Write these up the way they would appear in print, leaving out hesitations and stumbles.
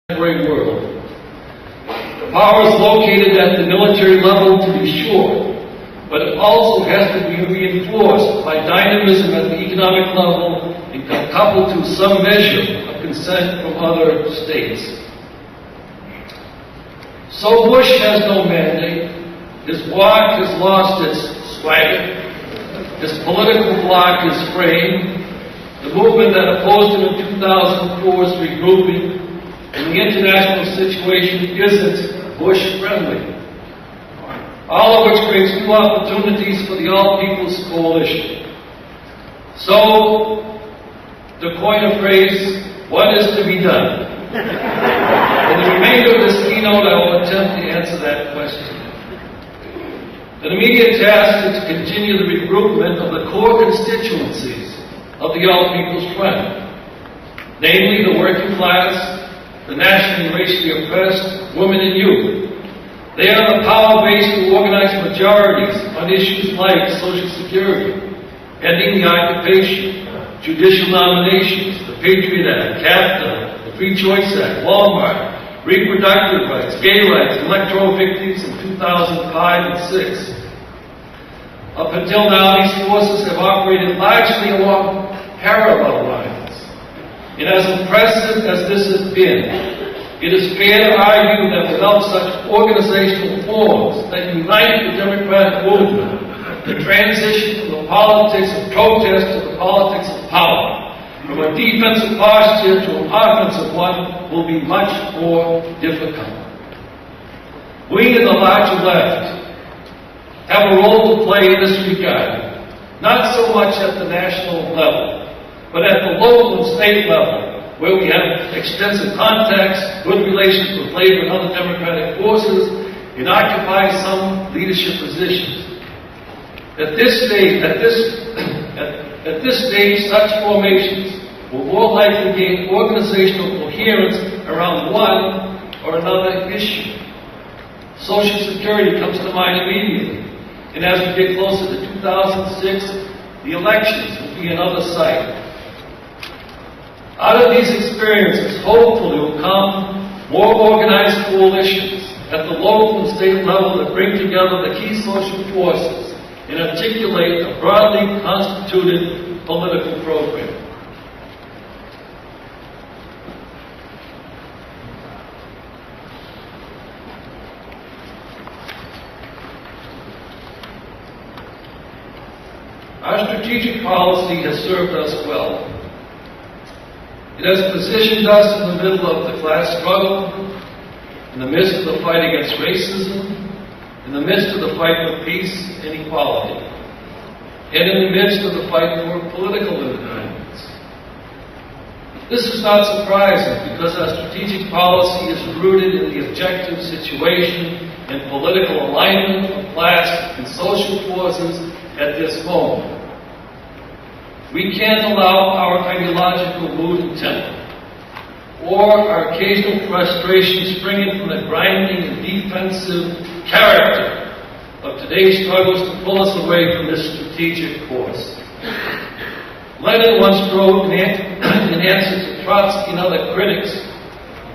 contemporary world. The power is located at the military level, to be sure, but it also has to be reinforced by dynamism at the economic level and coupled to some measure of consent from other states. So Bush has no mandate. His bloc has lost its swagger. His political bloc is fraying. The movement that opposed him in 2004 is regrouping, and the international situation isn't Bush-friendly. All of which brings new opportunities for the All People's Coalition. So, to coin a phrase, what is to be done? In the remainder of this keynote, I will attempt to answer that question. An immediate task is to continue the regroupment of the core constituencies of the All People's Front, namely the working class, the nationally and racially oppressed, women and youth. They are the power base to organize majorities on issues like Social Security, ending the occupation, judicial nominations, the Patriot Act, CAFTA, the Free Choice Act, Walmart, reproductive rights, gay rights, electoral victories in 2005 and 2006. Up until now, these forces have operated largely along parallel lines. And as impressive as this has been, it is fair to argue that without such organizational forms that unite the democratic movement, the transition from the politics of protest to the politics of power, from a defensive posture to an offensive one, will be much more difficult. We in the larger left have a role to play in this regard, not so much at the national level, but at the local and state level, where we have extensive contacts, good relations with labor and other democratic forces, and occupy some leadership positions. At this stage, such formations will more likely gain organizational coherence around one or another issue. Social Security comes to mind immediately, and as we get closer to 2006, the elections will be another site. Out of these experiences, hopefully will come more organized coalitions at the local and state level that bring together the key social forces and articulate a broadly constituted political program. Our strategic policy has served us well. It has positioned us in the middle of the class struggle, in the midst of the fight against racism, in the midst of the fight for peace and equality, and in the midst of the fight for political independence. This is not surprising because our strategic policy is rooted in the objective situation and political alignment of class and social forces at this moment. We can't allow our ideological mood and temper, or our occasional frustration springing from the grinding and defensive character of today's struggles to pull us away from this strategic course. Lenin once wrote in answer to Trotsky and other critics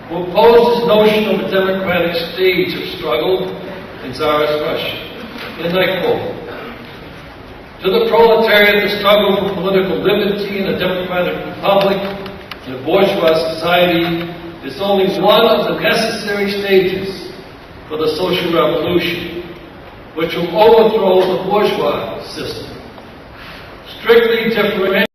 who opposed his notion of a democratic stage of struggle in Tsarist Russia, and I quote, "To the proletariat, the struggle for political liberty in a democratic republic in a bourgeois society is only one of the necessary stages for the social revolution, which will overthrow the bourgeois system. Strictly differentiated